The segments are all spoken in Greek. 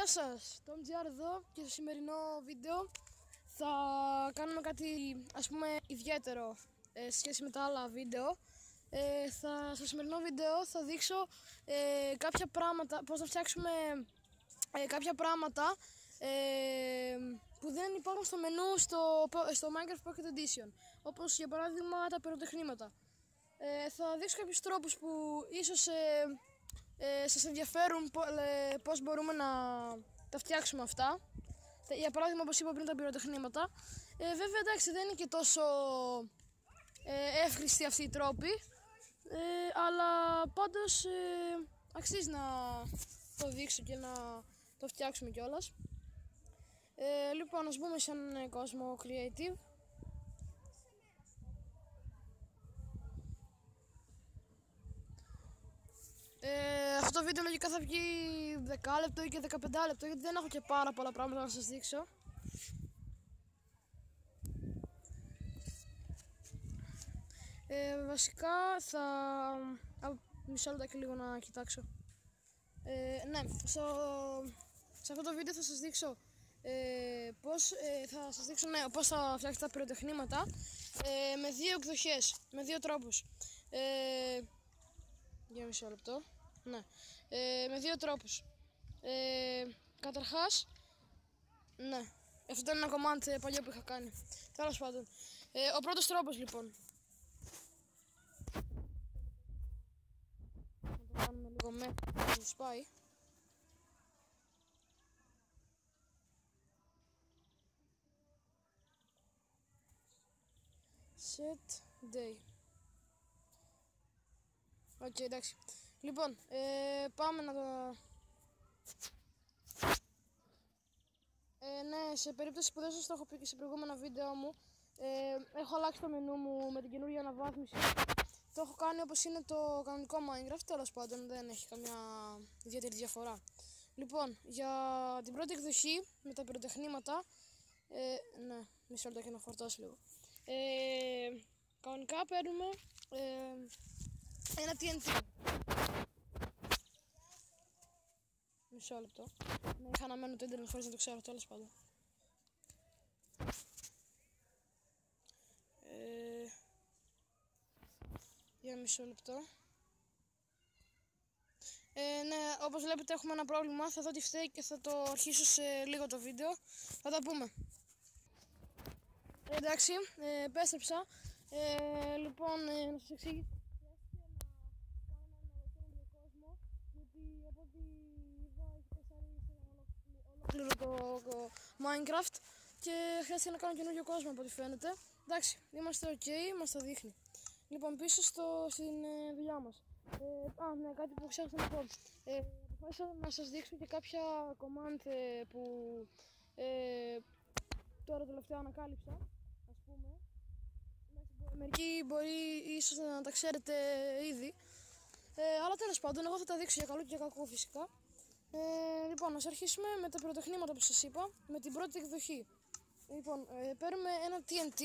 σας, το MGR εδώ και στο σημερινό βίντεο θα κάνουμε κάτι ας πούμε ιδιαίτερο σε σχέση με τα άλλα βίντεο. Στο σημερινό βίντεο θα δείξω κάποια πράγματα, πώς να φτιάξουμε κάποια πράγματα που δεν υπάρχουν στο μενού στο Minecraft Pocket Edition, όπως για παράδειγμα τα πυροτεχνήματα. Θα δείξω κάποιους τρόπους που ίσως σας ενδιαφέρουν πώς μπορούμε να τα φτιάξουμε αυτά. Για παράδειγμα, όπως είπα πριν, τα πυροτεχνήματα. Βέβαια, εντάξει, δεν είναι και τόσο εύχριστοι αυτοί οι τρόποι, αλλά πάντως αξίζει να το δείξω και να το φτιάξουμε κιόλας. Λοιπόν, ας μπούμε σε έναν κόσμο creative. Αυτό το βίντεο λογικά θα βγει 10 λεπτό ή και 15 λεπτό, γιατί δεν έχω και πάρα πολλά πράγματα να σας δείξω. Βασικά θα... μισό λεπτό και λίγο να κοιτάξω. Ναι, σε αυτό το βίντεο θα σας δείξω πώς θα φτιάξετε τα πυροτεχνήματα με δύο εκδοχές, με δύο τρόπους. Για μισό λεπτό. Ναι, με δύο τρόπους. Καταρχάς, ναι, αυτό ήταν ένα command παλιό που είχα κάνει. Τέλος πάντων, ο πρώτος τρόπος λοιπόν. Να το κάνουμε λίγο με να σπάει. Set day. Οκ, εντάξει. Λοιπόν, πάμε να το... Ναι, σε περίπτωση που δεν σας το έχω πει και σε προηγούμενα βίντεο μου, έχω αλλάξει το μενού μου με την καινούργια αναβάθμιση. Το έχω κάνει όπως είναι το κανονικό Minecraft, τέλος πάντων δεν έχει καμιά ιδιαίτερη διαφορά. Λοιπόν, για την πρώτη εκδοχή με τα πυροτεχνήματα, ναι, μισό λεπτό και να φορτώσω λίγο. Κανονικά παίρνουμε ένα TNT. Μισό λεπτό. Ναι, είχα αναμένο το ίντερνετ χωρίς να το ξέρω, τέλος πάντων. Για μισό λεπτό. Ναι, όπως βλέπετε έχουμε ένα πρόβλημα, θα δω τι φταίει και θα το αρχίσω σε λίγο το βίντεο. Θα τα πούμε. Εντάξει, επέστρεψα. Λοιπόν, να σας εξηγήσω. Γιατί από ό,τι είδα έχει πεσάρει ολόκληρο το Minecraft και χρειάζεται να κάνω καινούργιο κόσμο από ό,τι φαίνεται. Εντάξει, είμαστε ok, μας το δείχνει. Λοιπόν, πίσω στην δουλειά μας. Ναι, κάτι που ξέχασα να πω. Αποφάσισα να σας δείξω και κάποια command που τώρα τελευταία ανακάλυψα, ας πούμε. Μερικοί μπορεί ίσως να τα ξέρετε ήδη. Αλλά τέλος πάντων, εγώ θα τα δείξω για καλό και για κακό φυσικά. Λοιπόν, ας αρχίσουμε με τα πυροτεχνήματα που σας είπα, με την πρώτη εκδοχή. Λοιπόν, παίρνουμε ένα TNT,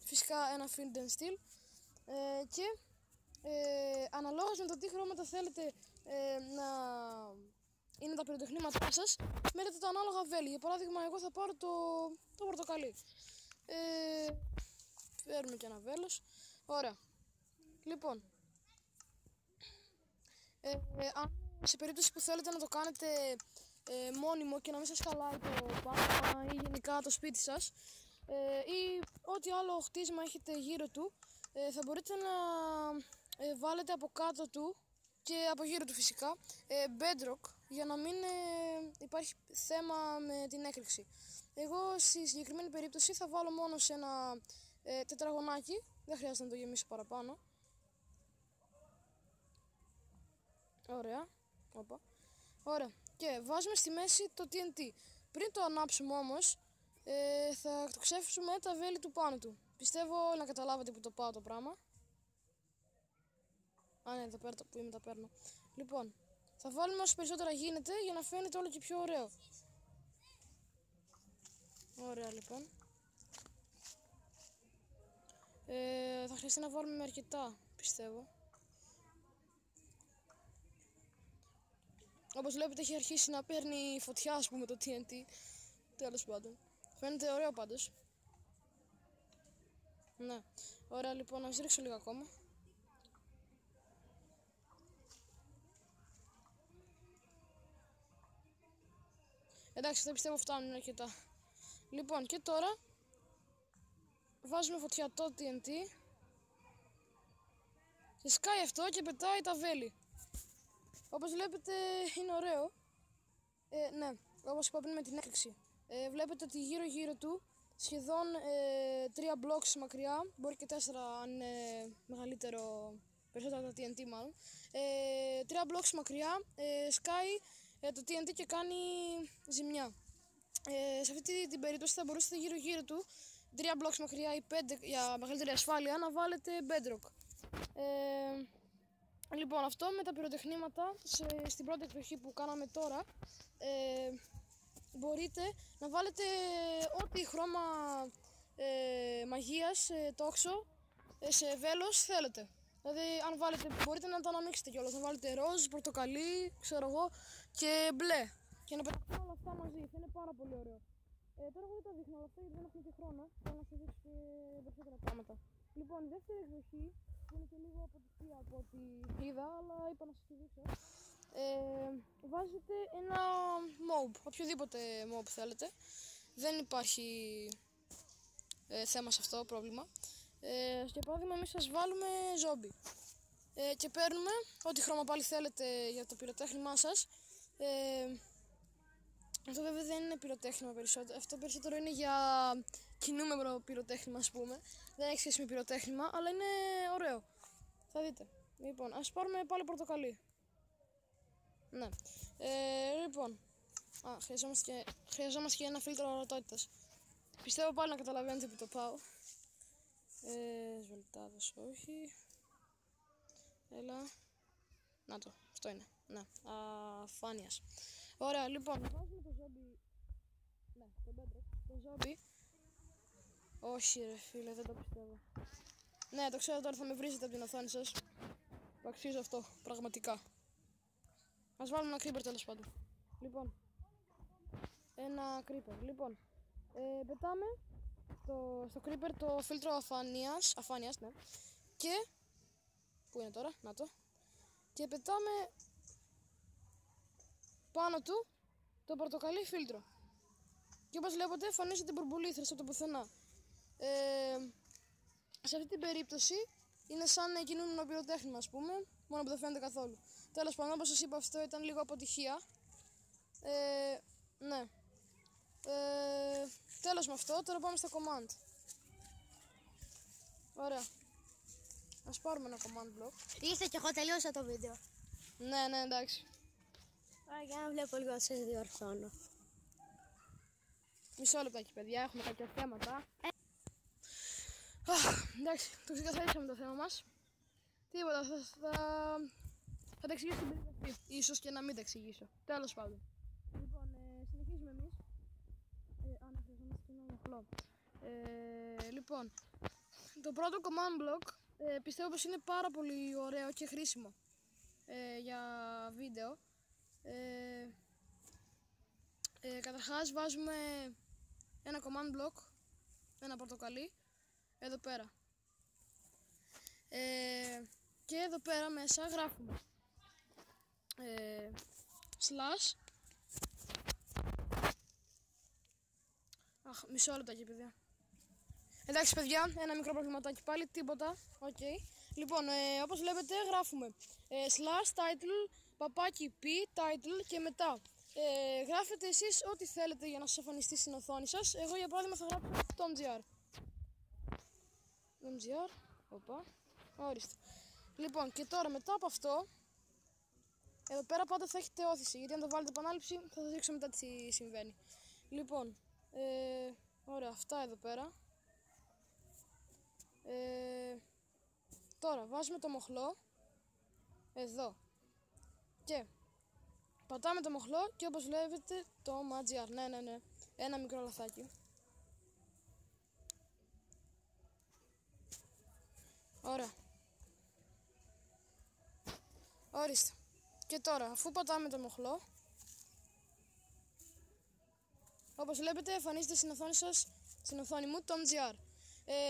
φυσικά ένα Flint and Steel, και αναλόγως με το τι χρώματα θέλετε να είναι τα πυροτεχνήματά σας, μέτρετε τα ανάλογα βέλη. Για παράδειγμα, εγώ θα πάρω το πορτοκαλί. Παίρνουμε και ένα βέλος. Ωραία. Λοιπόν, αν σε περίπτωση που θέλετε να το κάνετε μόνιμο και να μην σας χαλάει το πάτωμα ή γενικά το σπίτι σας, ή ό,τι άλλο χτίσμα έχετε γύρω του, θα μπορείτε να βάλετε από κάτω του και από γύρω του φυσικά bedrock, για να μην υπάρχει θέμα με την έκρηξη. Εγώ στη συγκεκριμένη περίπτωση θα βάλω μόνο σε ένα τετραγωνάκι, δεν χρειάζεται να το γεμίσω παραπάνω. Ωραία. Οπα. Ωραία. Και βάζουμε στη μέση το TNT. Πριν το ανάψουμε όμως, θα το ξέφυσουμε τα βέλη του πάνω του. Πιστεύω να καταλάβετε που το πάω το πράγμα. Ναι, που είμαι τα παίρνω. Λοιπόν, θα βάλουμε όσο περισσότερα γίνεται για να φαίνεται όλο και πιο ωραίο. Ωραία, λοιπόν. Θα χρειαστεί να βάλουμε αρκετά, πιστεύω. Όπως βλέπετε έχει αρχίσει να παίρνει φωτιά, ας πούμε, το TNT. Τέλος πάντων. Φαίνεται ωραίο πάντως. Ναι. Ωραία, λοιπόν, να ρίξω λίγο ακόμα. Εντάξει, δεν πιστεύω φτάνουν αρκετά. Λοιπόν, και τώρα βάζουμε φωτιά το TNT και σκάει αυτό και πετάει τα βέλη. Όπως βλέπετε είναι ωραίο. Ναι, όπως είπα πριν με την έκρηξη. Βλέπετε ότι γύρω γύρω του σχεδόν 3 blocks μακριά, μπορεί και 4 αν είναι μεγαλύτερο, περισσότερα τα TNT μάλλον. 3 blocks μακριά σκάει το TNT και κάνει ζημιά. Σε αυτή την περίπτωση θα μπορούσατε γύρω γύρω του 3 blocks μακριά ή 5 για μεγαλύτερη ασφάλεια να βάλετε bedrock. Λοιπόν, αυτό με τα πυροτεχνήματα στην πρώτη εκδοχή που κάναμε τώρα, μπορείτε να βάλετε ό,τι χρώμα μαγείας, τόξο, σε βέλος θέλετε. Δηλαδή αν βάλετε, μπορείτε να τα αναμίξετε κιόλας, να βάλετε ροζ, πορτοκαλί, ξέρω εγώ, και μπλε και να πεταχτούν όλα αυτά μαζί, θα είναι πάρα πολύ ωραίο. Τώρα εγώ δεν τα δείχνω όλα αυτά γιατί δεν έχουμε και χρόνο, θέλω να σας δείξω και περισσότερα πράγματα. Λοιπόν, η δεύτερη εκδοχή, που είναι και λίγο αποτυχία από ό,τι είδα, αλλά είπα να σας τη δείξω. Βάζετε ένα mob, οποιοδήποτε mob θέλετε. Δεν υπάρχει θέμα σε αυτό, πρόβλημα. Για παράδειγμα, εμείς σας βάλουμε zombie. Και παίρνουμε ό,τι χρώμα πάλι θέλετε για το πυροτέχνημά σας. Αυτό βέβαια δεν είναι πυροτέχνημα περισσότερο. Αυτό περισσότερο είναι για κινούμενο πυροτέχνημα, ας πούμε. Δεν έχει σχέση με πυροτέχνημα, αλλά είναι ωραίο. Θα δείτε. Λοιπόν, ας πάρουμε πάλι πορτοκαλί. Ναι. Λοιπόν. Χρειαζόμαστε και ένα φίλτρο ορατότητας. Πιστεύω πάλι να καταλαβαίνετε που το πάω. Σβελτάδος όχι. Έλα. Να το. Αυτό είναι. Ναι. Αφάνειας. Ωραία, λοιπόν. Βάζουμε το zombie. Ναι, το bedrock. Το zombie. Όχι ρε φίλε, δεν το πιστεύω. Ναι, το ξέρω, τώρα θα με βρίζετε από την οθόνη σας. Το αξίζω αυτό, πραγματικά. Ας βάλουμε ένα creeper τέλος πάντων. Λοιπόν, ένα creeper. Λοιπόν, πετάμε στο creeper το φίλτρο αφάνειας, ναι. Και, πού είναι τώρα, να το. Και πετάμε πάνω του το πορτοκαλί φίλτρο. Και όπως βλέπετε εμφανίζονται μπουρμπουλήθρες από το πουθενά. Σε αυτή την περίπτωση είναι σαν κινούμενο πυροτέχνημα, ας πούμε, μόνο που δεν φαίνεται καθόλου. Τέλος πάντων, όπως σας είπα, αυτό ήταν λίγο αποτυχία. Ναι. Τέλος με αυτό, τώρα πάμε στα command. Ωραία. Ας πάρουμε ένα command block. Ήρθε και εγώ τελείωσα το βίντεο. Ναι, εντάξει. Άρα για να βλέπω λίγο να σας διορθώνω. Μισό λεπτάκι, παιδιά, έχουμε κάποια θέματα. Εντάξει, το ξεκαθαρίσαμε το θέμα μας. Τίποτα, θα τα εξηγήσω στην περίπτωση αυτή. Ίσως και να μην τα εξηγήσω. Τέλος πάντων. Λοιπόν, συνεχίζουμε εμείς. Να χρειαζόμαστε και ένα μοχλό. Λοιπόν, το πρώτο command block πιστεύω πως είναι πάρα πολύ ωραίο και χρήσιμο για βίντεο. Καταρχάς βάζουμε ένα command block, ένα πορτοκαλί, εδώ πέρα. Και εδώ πέρα μέσα γράφουμε slash. Μισό λεπτάκι παιδιά. Εντάξει παιδιά, ένα μικρό προβληματάκι πάλι, τίποτα. Okay. Λοιπόν, όπως βλέπετε γράφουμε slash title, παπάκι p, title και μετά γράφετε εσείς ό,τι θέλετε για να σας εμφανιστεί στην οθόνη σας. Εγώ για παράδειγμα θα γράψω tomgr. tomgr, οπα, ορίστε. Λοιπόν, και τώρα μετά από αυτό, εδώ πέρα πάντα θα έχετε όθηση, γιατί αν το βάλετε επανάληψη θα σας δείξω μετά τι συμβαίνει. Λοιπόν, ωραία, αυτά εδώ πέρα. Τώρα βάζουμε το μοχλό εδώ και πατάμε το μοχλό και όπως βλέπετε το tomgr, ναι, ένα μικρό λαθάκι. Ωραία. Ορίστε. Και τώρα, αφού πατάμε το μοχλό, όπως βλέπετε εμφανίζεται στην οθόνη σας, στην οθόνη μου, το MGR.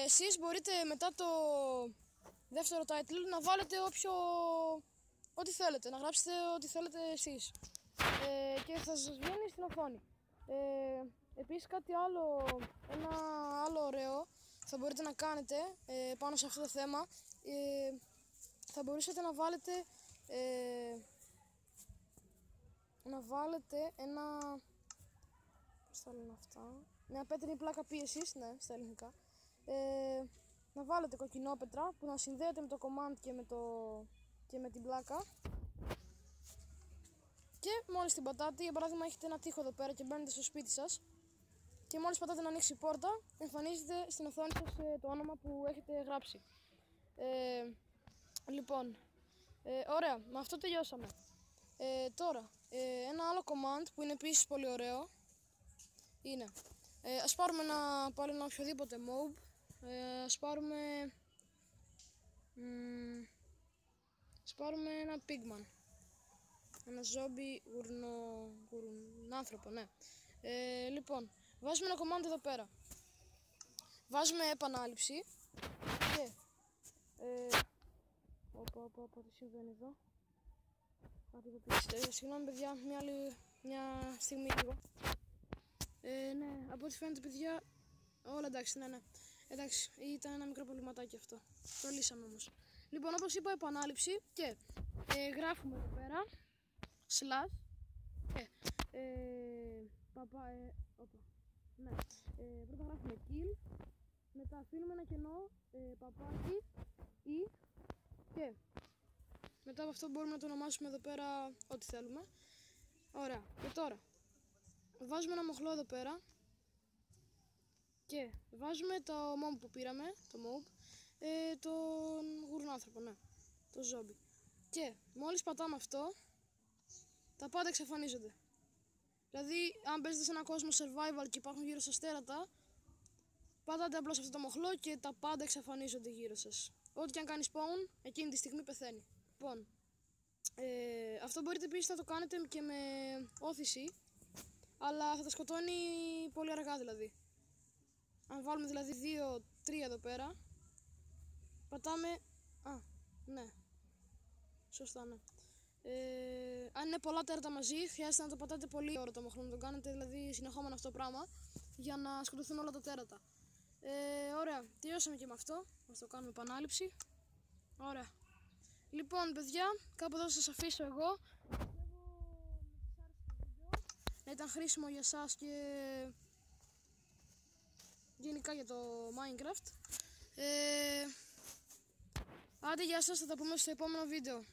Εσείς μπορείτε μετά το δεύτερο title να βάλετε ό,τι θέλετε, να γράψετε ό,τι θέλετε εσείς. Και θα σας βγαίνει στην οθόνη. Επίσης κάτι άλλο, ένα άλλο ωραίο θα μπορείτε να κάνετε πάνω σε αυτό το θέμα, θα μπορούσατε να βάλετε ένα, πώς θα λένε αυτά, μια πέτρινη πλάκα πίεσης, ναι, στα ελληνικά, να βάλετε κοκκινόπετρα που να συνδέεται με το command και με την πλάκα. Και μόλις την πατάτε, για παράδειγμα έχετε ένα τοίχο εδώ πέρα και μπαίνετε στο σπίτι σας και μόλις πατάτε να ανοίξει η πόρτα, εμφανίζεται στην οθόνη σας το όνομα που έχετε γράψει. Λοιπόν, ωραία, με αυτό τελειώσαμε. Τώρα, ένα άλλο command που είναι επίσης πολύ ωραίο είναι, ας πάρουμε πάλι ένα οποιοδήποτε mob, ας πάρουμε ένα pigman. Ένα ζόμπι γουρνάνθρωπο, ναι. Λοιπόν, βάζουμε ένα command εδώ πέρα. Βάζουμε επανάληψη και... τι συμβαίνει εδώ. Συγγνώμη παιδιά, μια στιγμή λίγο. Ναι, από ό,τι φαίνεται παιδιά, όλα εντάξει, ναι. Εντάξει, ήταν ένα μικρό προβληματάκι αυτό. Το λύσαμε όμως. Λοιπόν, όπως είπα, επανάληψη και γράφουμε εδώ πέρα slash και ναι, πρώτα γράφουμε kill, μετά αφήνουμε ένα κενό, παπάκι ή και μετά από αυτό μπορούμε να το ονομάσουμε εδώ πέρα ό,τι θέλουμε. Ωραία, και τώρα βάζουμε ένα μοχλό εδώ πέρα και βάζουμε το mob που πήραμε, τον γουρνάνθρωπο, ναι, το ζόμπι. Και μόλις πατάμε αυτό, τα πάντα εξαφανίζονται. Δηλαδή, αν παίζετε σε έναν κόσμο survival και υπάρχουν γύρω σας τέρατα, πατάτε απλώς αυτό το μοχλό και τα πάντα εξαφανίζονται γύρω σας. Ό,τι και αν κάνει spawn, εκείνη τη στιγμή πεθαίνει. Λοιπόν, αυτό μπορείτε επίσης να το κάνετε και με όθηση, αλλά θα τα σκοτώνει πολύ αργά δηλαδή. Αν βάλουμε δηλαδή 2-3 εδώ πέρα, πατάμε... ναι. Σωστά, ναι. Αν είναι πολλά τέρατα μαζί, χρειάζεται να το πατάτε πολύ ώρα το μοχλό, να το κάνετε δηλαδή συνεχόμενο αυτό το πράγμα για να σκοτωθούν όλα τα τέρατα. Ωραία, τελειώσαμε και με αυτό. Θα το κάνουμε επανάληψη. Ωραία. Λοιπόν, παιδιά, κάπου εδώ σας αφήσω εγώ. Να ήταν χρήσιμο για σας και γενικά για το Minecraft. Άντε, γεια σας, θα τα πούμε στο επόμενο βίντεο.